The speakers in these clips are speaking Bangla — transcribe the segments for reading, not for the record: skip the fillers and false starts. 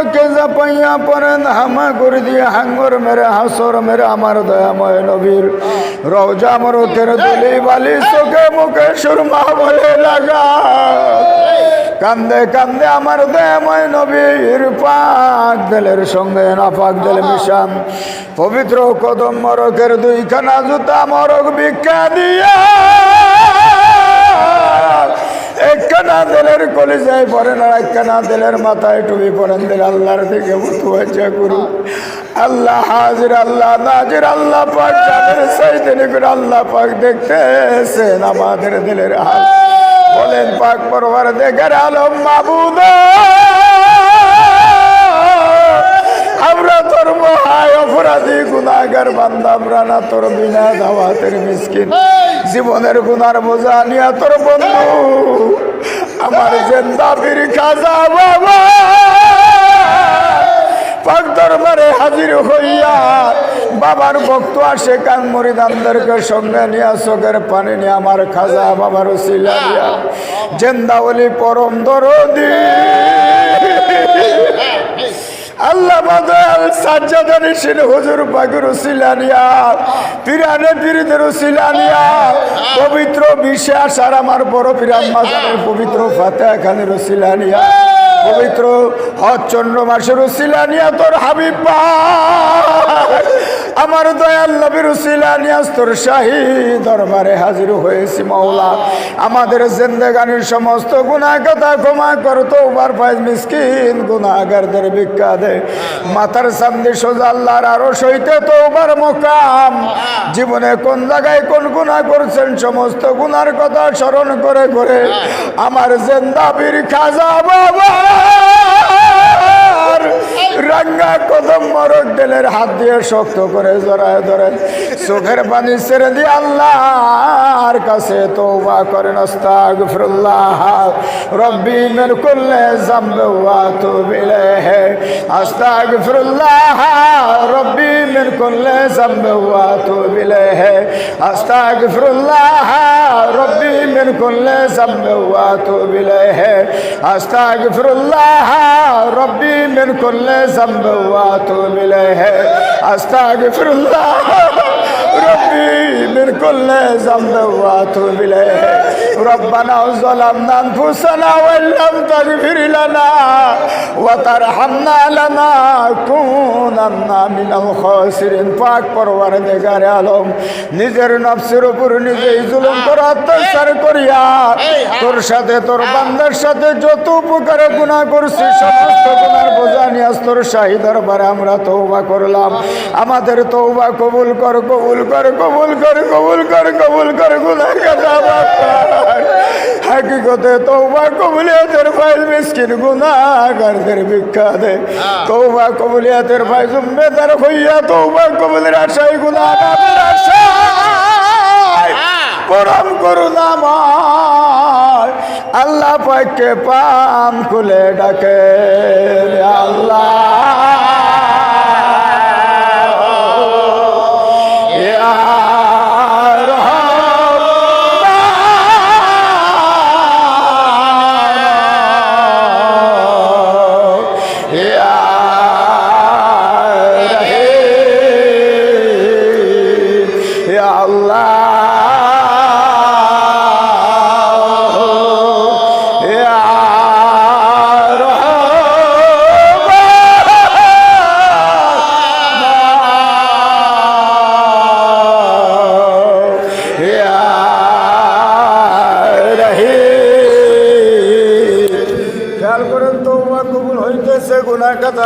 কে জাপাইয়া পড়েন হামা করে দিয়ে হাঙ্গর মেরে হাসর মেরে আমার দয়াময় নবীর রওজা মরকের দুলি বালি চোখে মুখে সুরমা বলে লাগা কান্দে কান্দে আমার দয়াময় নবীর পাক দিলের সঙ্গে নাপাক দিল মিশান পবিত্র কদম মরকের দুইখানা জুতা মরক ভিক্ষা দিয়া একখানা দিলের কলিজায় পড়েন আর একখানা দিলের মাথায় টুপি পড়েন দিল আল্লাহর দিকে মুতুয়াজা করু আল্লাহ হাজির আল্লাহ নাজির আল্লাহ পাক জানের সাইদিন করে আল্লাহ পাক দেখতেছেন আমাদের দিলের হাল বলেন পাক পরওয়ারদিগার আলম মাবুদ আমরা তোর মহায় অপরাধী গুনাহগার বান্দা আমরা না তোর বিনা দাওয়াতের মিসকিন জীবনের গুনার বোঝা নিয়া তোর বন্ধু আমার জিন্দাবির খাজা বাবা পাক দরবারে হাজির হইয়া বাবার ভক্ত আসে কান মুরিদানদেরকে সঙ্গে নিয়ে চোখের পানি নিয়ে আমার খাজা বাবার উসিলা দিয়া জিন্দাওয়ালি পরম দরদি আল্লাহ বাদল সাজ্জাদানি শিন হুজুর পাকের উসিলা নিয়া পিরানে পিরিদের উসিলা নিয়া পবিত্র বিশ্বাস আর আমার বড় পিরান মাজারের পবিত্র ফাতিহা খানের উসিলা নিয়া পবিত্র হজ চন্দ্র মাসের উসিলা নিয়া তোর হাবিব পাক আমার দয়াল নবীর উসিলা নিয়া তোর শাহী দরবারে হাজির হয়েছি মাওলা আমাদের জিন্দেগানির সমস্ত গুনাহ কথা ক্ষমা কর তওবার ফাইজ মিসকিন গুনাহগারদের ভিক্ষা দে মাথার সামনে সোজা আল্লাহর আরশ হইতে তওবার মুকাম জীবনে কোন জায়গায় কোন গুনাহ করছেন সমস্ত গুনার কথা স্মরণ করে করে আমার জিন্দাবির খাজা বাবা রাঙ্গা কদম মরক দিলের হাত দিয়ে শক্ত করে জড়ায় ধরেন চোখের পানি ছেড়ে দিয়ে আল্লাহর কাছে তওবা করেন আস্তাগফিরুল্লাহ রব্বি মিন কুল্লি যামবি ওয়া আতুবু ইলাইহি আস্তাগফিরুল্লাহ রব্বি মিন কুল্লি যামবি ওয়া আতুবু ইলাইহি আস্তাগফিরুল্লাহ রব্বি মিন কুল্লি যামবি ওয়া আতুবু ইলাইহি আস্তাগফিরুল্লাহ রব্বি মিন কুল্লি যামবি ওয়া আতুবু ইলাইহি আস্তাগফিরুল্লাহ রব্বি মিন কুল্লি যামবি ওয়া আতুবু ইলাইহি রব্বানা যালামনা আনফুসানা ওয়া লাম তাগফির লানা ওয়া তারহামনা লানাকুনান্না মিনাল খাসিরিন পাক পরওয়ারদিগার আলম নিজের নফসের উপর নিজেই জুলুম করে অত্যাচার করিয়া তোর সাথে তোর বান্দার সাথে যত উপকারে গুনাহ করছি সমস্ত গুনার বোঝা নিয়ে তোর শাহী দরবারে আমরা তওবা করলাম আমাদের তওবা কবুল কর কবুল কর কবুল কর কবুল কর কবুল কর গুনাহ কাজা হাকিকতে তওবা কবুলিয়াতের ফাইল মিসকিন গুনাহগারদের ভিক্ষা দে তওবা কবুলিয়াতের ফাইল জুম্মেদার হইয়া তওবা কবুলের আশায় গুনাহগারের আশায় পরম করুণাময় আল্লাহ পাককে পাম খুলে ডাকে আল্লাহ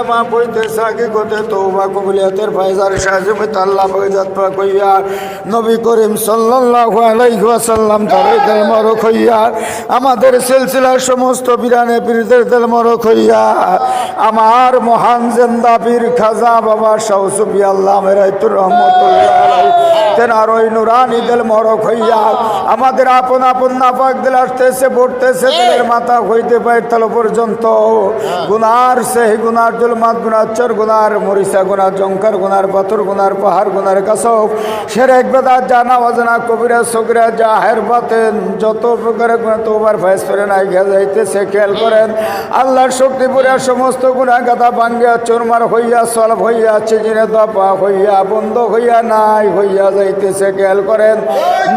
মাপ হইতেছে হাকিকতে তওবা কবুলিয়াতের ফায়জার সাহায্যে আল্লাহ পাক জাত পাক হইয়া নবী করিম সাল্লাল্লাহু আলাইহি ওয়াসাল্লাম তার দিল মরক হইয়া আমাদের সিলসিলার সমস্ত পীরানে পীরদের দিল মরক হইয়া আমার মহান জিন্দা পীর খাজা বাবা শাহ সুফি আল্লাহ মেরাইতুর রহমাতুল্লাহ আলাইহি তেনার ওই নুরানি দিল মরক হইয়া আমাদের আপন আপন নাপাক দিল আসতেছে পড়তেছে দিলের মাথা হইতে পায়ের তল পর্যন্ত গুনার সেই গুনার জুলমা বেদাত গুনার চর গুনার মরিচা গুনার জঙ্কার গুনার পাথর গুনার পাহাড় গুনার কাসব সেরেক বেদাত জানা অজানা কবিরা সগিরা জাহের বাতেন যত প্রকারের গুনাহ তওবার ফয়েজ করে নাই যাইতেছে খেয়াল করেন আল্লাহর শক্তি পুরা সমস্ত গুনাহ গাদা ভাঙ্গিয়া চুরমার হইয়া সলভ হইয়া চিজিনে দপা হইয়া বন্ধ হইয়া নাই হইয়া যাইতেছে খেয়াল করেন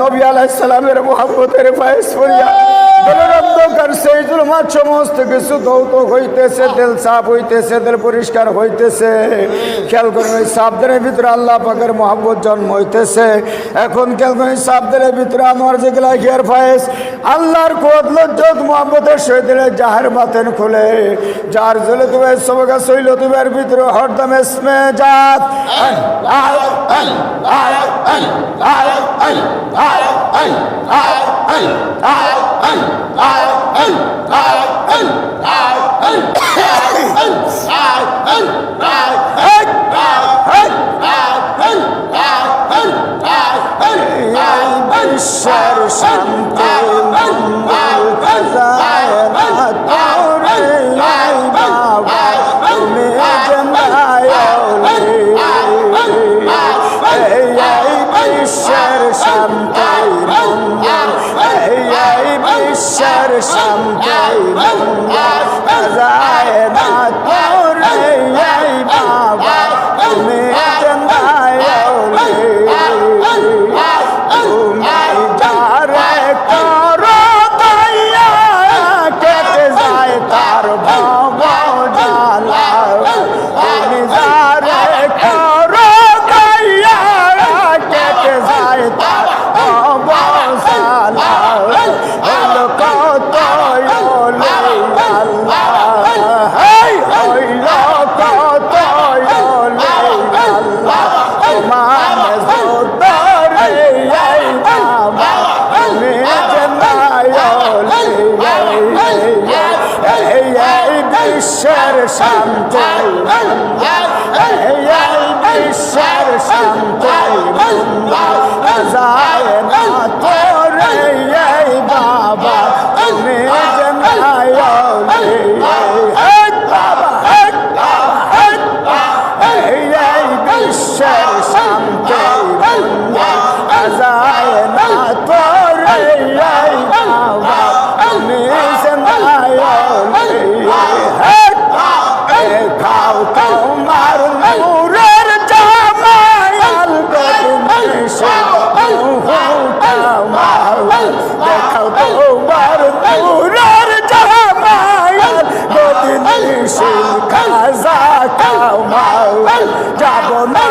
নবী আলাইহিস সালামের মুহাব্বতের ফয়েজ করিয়া অন্ধকার সেই জুলমাত সমস্ত কিছু ধৌত হইতেছে দিল সাফ হইতেছে দিল পরিষ্কার হইতেছে খেয়াল করেন ওই সাবধানের ভিতরে আল্লাহ পাকের মহব্বত জন্ম হইতেছে এখন খেয়াল করেন সাবধানের ভিতরে আনোয়ার যেগুলা গিয়ার ফয়েজ আল্লাহর কোদ লজ্জত মহব্বতের সহিত জাহের বাতেন খুলে যার জলে তুমি সবকা সইল তোমার ভিতরে হরদম ইসমে জাত বিশ্বের শান্তি মঙ্গল খাজায় না তোরে নাই বাবা তুমি জন্মায়লি এই বিশ্বের শান্তি মঙ্গল এই বিশ্বের শান্তি মঙ্গল খাজায় না তোরে নাই বাবা তুমি জন্মায়লি বিশ্বের শান্তি বিশ্বের শান্তি যায় না তোরে বাবা তুমি জন্মায়লি বিশ্বের শান্তি যায় না তোরে বাবা তুমি জন্মায়লি খাও তোমার নূরের জামাল দেখাও তোমার নূরের জামাল গদিনিশিল খাজা কামাল যাব না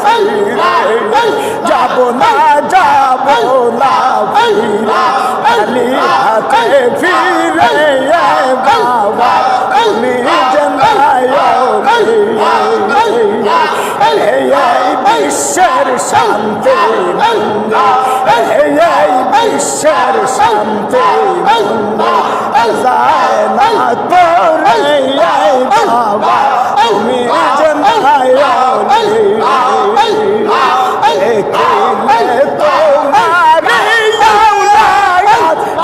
ফিরে যাব না ফিরে আলী হাতে ফিরে বাবা তুমি জন্মায়লি বিশ্বের শান্তি বিশ্বের শান্তি যায় না তোরে বাবা তুমি জন্মায়লি তোমার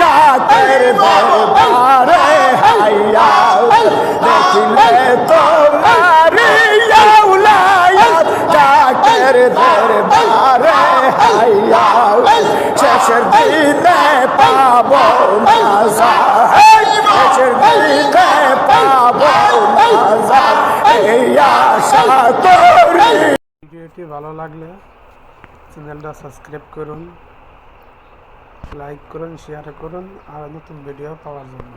ডাকের দরবারে হাইয়া দেখিলে তোমার ডাকের দরবারে হাইয়া শেষের দিনে পাব না শেষের দিনে পাব না এই আশা করি। ভিডিওটি ভালো লাগলে চ্যানেলটা সাবস্ক্রাইব করুন, লাইক করুন, শেয়ার করুন আর নতুন ভিডিও পাওয়ার জন্য।